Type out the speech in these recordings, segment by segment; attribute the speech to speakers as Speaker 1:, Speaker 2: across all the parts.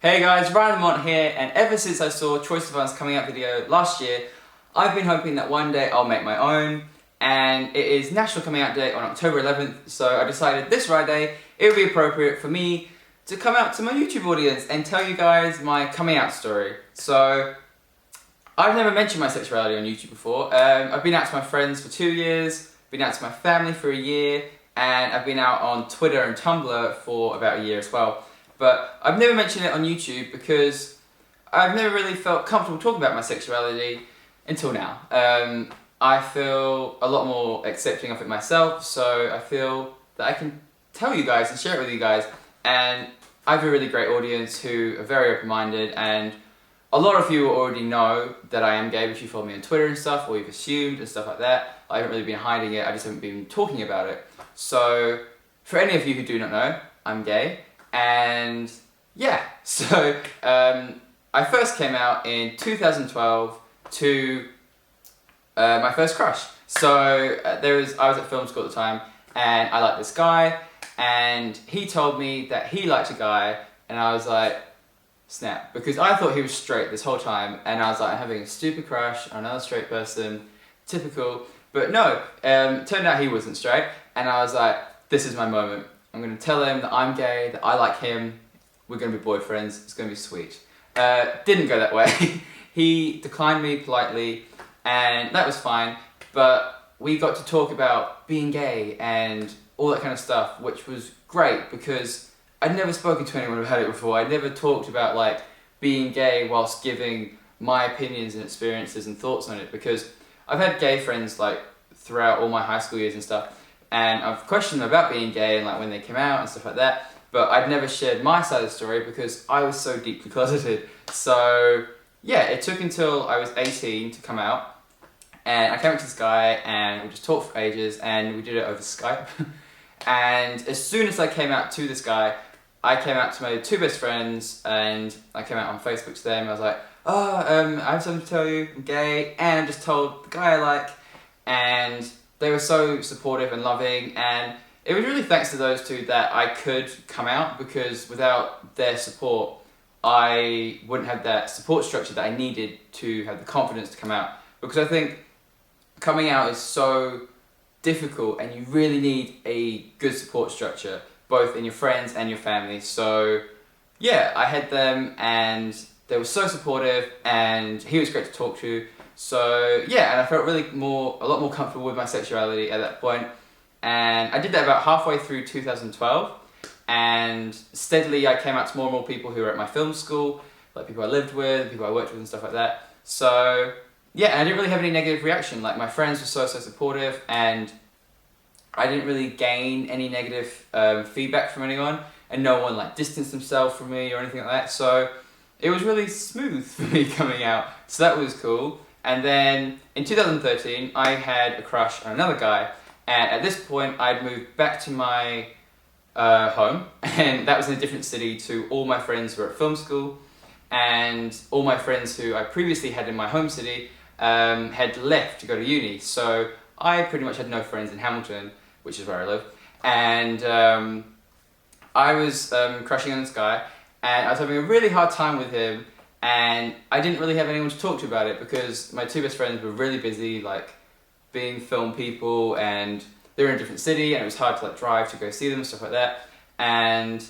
Speaker 1: Hey guys, Lamont here, and ever since I saw Troye Sivan's coming out video last year, I've been hoping that one day I'll make my own, and it is National Coming Out Day on October 11th, so I decided this Friday it would be appropriate for me to come out to my YouTube audience and tell you guys my coming out story. So, I've never mentioned my sexuality on YouTube before. I've been out to my friends for 2 years, been out to my family for a year, and I've been out on Twitter and Tumblr for about a year as well. But I've never mentioned it on YouTube because I've never really felt comfortable talking about my sexuality until now. I feel a lot more accepting of it myself, so I feel that I can tell you guys and share it with you guys. And I have a really great audience who are very open-minded, and a lot of you already know that I am gay if you follow me on Twitter and stuff, or you've assumed and stuff like that. I haven't really been hiding it, I just haven't been talking about it. So, for any of you who do not know, I'm gay. And yeah, so I first came out in 2012 to my first crush. So I was at film school at the time, and I liked this guy, and he told me that he liked a guy, and I was like, snap, because I thought he was straight this whole time, and I was like, I'm having a stupid crush on another straight person, typical. But no, turned out he wasn't straight, and I was like, this is my moment. I'm going to tell him that I'm gay, that I like him, we're going to be boyfriends, it's going to be sweet. Didn't go that way. He declined me politely, and that was fine, but we got to talk about being gay and all that kind of stuff, which was great because I'd never spoken to anyone about it before. I'd never talked about like being gay whilst giving my opinions and experiences and thoughts on it, because I've had gay friends like throughout all my high school years and stuff, and I've questioned them about being gay and like when they came out and stuff like that, but I'd never shared my side of the story because I was so deeply closeted. So yeah, it took until I was 18 to come out, and I came up to this guy and we just talked for ages, and we did it over Skype. And as soon as I came out to this guy, I came out to my two best friends, and I came out on Facebook to them. I was like, I have something to tell you, I'm gay, and I just told the guy I like, and they were so supportive and loving, and it was really thanks to those two that I could come out, because without their support, I wouldn't have that support structure that I needed to have the confidence to come out. Because I think coming out is so difficult, and you really need a good support structure, both in your friends and your family. So yeah, I had them, and they were so supportive, and he was great to talk to. So yeah, and I felt really a lot more comfortable with my sexuality at that point. And I did that about halfway through 2012, and steadily I came out to more and more people who were at my film school, like people I lived with, people I worked with and stuff like that. So yeah, and I didn't really have any negative reaction. Like my friends were so supportive, and I didn't really gain any negative feedback from anyone, and no one like distanced themselves from me or anything like that. So it was really smooth for me coming out. So that was cool. And then in 2013, I had a crush on another guy, and at this point, I'd moved back to my home, and that was in a different city to all my friends who were at film school, and all my friends who I previously had in my home city had left to go to uni. So I pretty much had no friends in Hamilton, which is where I live, and I was crushing on this guy, and I was having a really hard time with him. And I didn't really have anyone to talk to about it because my two best friends were really busy, like being film people, and they were in a different city, and it was hard to like drive to go see them and stuff like that. And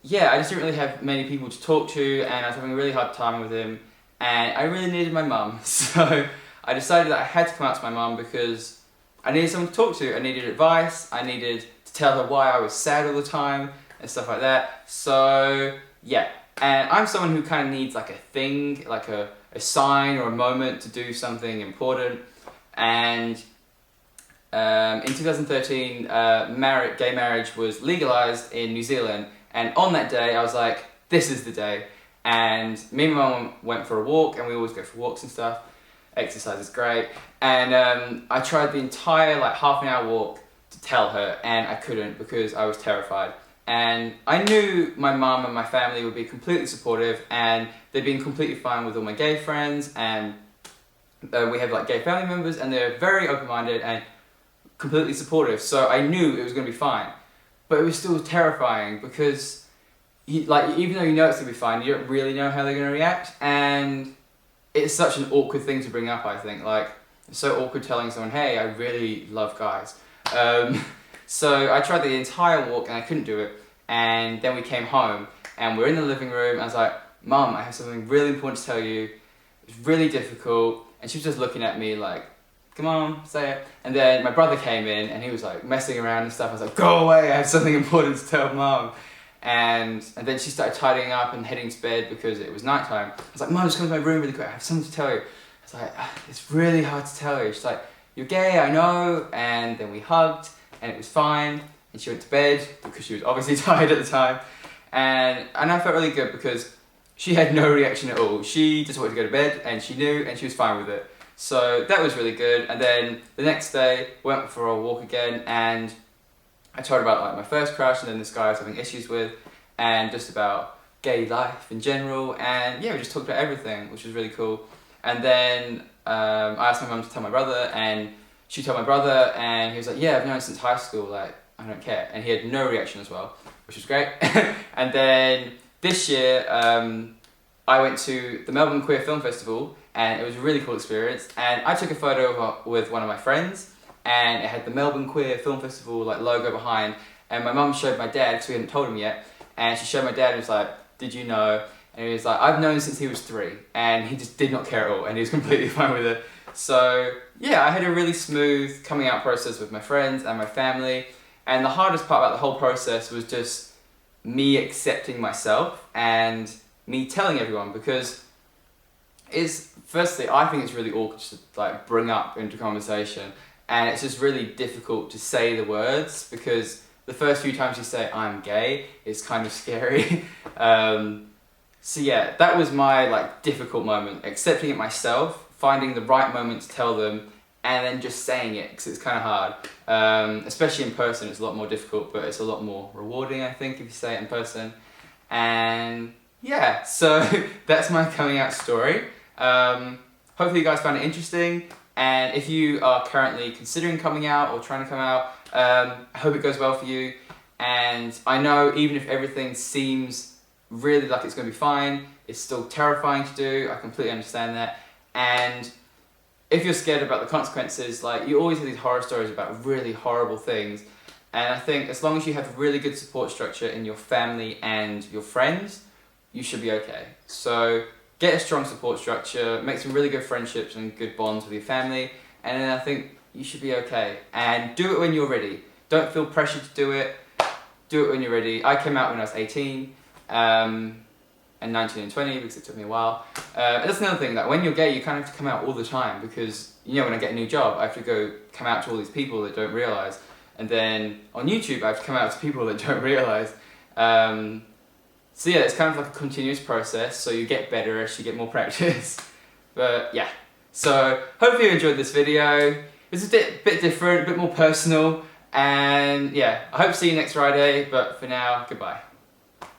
Speaker 1: yeah, I just didn't really have many people to talk to, and I was having a really hard time with him, and I really needed my mum. So I decided that I had to come out to my mum because I needed someone to talk to. I needed advice, I needed to tell her why I was sad all the time and stuff like that. So yeah. And I'm someone who kind of needs like a thing, like a sign or a moment to do something important. And in 2013, gay marriage was legalised in New Zealand. And on that day, I was like, this is the day. And me and my mum went for a walk, and we always go for walks and stuff. Exercise is great. And I tried the entire like half an hour walk to tell her, and I couldn't because I was terrified. And I knew my mum and my family would be completely supportive, and they'd been completely fine with all my gay friends, and we have like gay family members, and they're very open-minded and completely supportive. So I knew it was going to be fine, but it was still terrifying because like, even though you know it's gonna be fine, you don't really know how they're gonna react, and it's such an awkward thing to bring up, I think. Like, it's so awkward telling someone, hey, I really love guys. So I tried the entire walk and I couldn't do it, and then we came home and we're in the living room and I was like, Mum, I have something really important to tell you. It's really difficult. And she was just looking at me like, come on, say it. And then my brother came in and he was like messing around and stuff. I was like, go away, I have something important to tell Mum. And then she started tidying up and heading to bed because it was nighttime. I was like, Mum, just come to my room really quick, I have something to tell you. I was like, it's really hard to tell you. She's like, you're gay, I know. And then we hugged and it was fine. And she went to bed because she was obviously tired at the time. And I felt really good because she had no reaction at all. She just wanted to go to bed and she knew and she was fine with it. So that was really good. And then the next day, went for a walk again and I told her about like my first crush and then this guy I was having issues with and just about gay life in general. And yeah, we just talked about everything, which was really cool. And then I asked my mum to tell my brother and she told my brother and he was like, yeah, I've known her since high school, like, I don't care. And he had no reaction as well, which was great. And then this year, I went to the Melbourne Queer Film Festival and it was a really cool experience. And I took a photo with one of my friends and it had the Melbourne Queer Film Festival like logo behind. And my mum showed my dad, because we hadn't told him yet. And she showed my dad and was like, did you know? And he was like, I've known since he was 3. And he just did not care at all and he was completely fine with it. So yeah, I had a really smooth coming out process with my friends and my family. And the hardest part about the whole process was just me accepting myself and me telling everyone, because firstly, I think it's really awkward to like bring up into conversation, and it's just really difficult to say the words because the first few times you say I'm gay, it's kind of scary. So yeah, that was my like difficult moment, accepting it myself, finding the right moment to tell them, and then just saying it, because it's kind of hard. Especially in person, it's a lot more difficult, but it's a lot more rewarding, I think, if you say it in person. And yeah, so that's my coming out story. Hopefully you guys found it interesting, and if you are currently considering coming out or trying to come out, I hope it goes well for you. And I know even if everything seems really like it's going to be fine, it's still terrifying to do. I completely understand that. And if you're scared about the consequences, like, you always hear these horror stories about really horrible things. And I think as long as you have a really good support structure in your family and your friends, you should be okay. So get a strong support structure, make some really good friendships and good bonds with your family, and then I think you should be okay. And do it when you're ready. Don't feel pressured to do it. Do it when you're ready. I came out when I was 18. And 19 and 20 because it took me a while. That's another thing, that when you're gay you kind of have to come out all the time, because you know, when I get a new job I have to go come out to all these people that don't realise, and then on YouTube I have to come out to people that don't realise. So yeah, it's kind of like a continuous process, so you get better as you get more practice. But yeah, so hopefully you enjoyed this video. It's a bit different, a bit more personal, and yeah, I hope to see you next Friday, but for now, goodbye.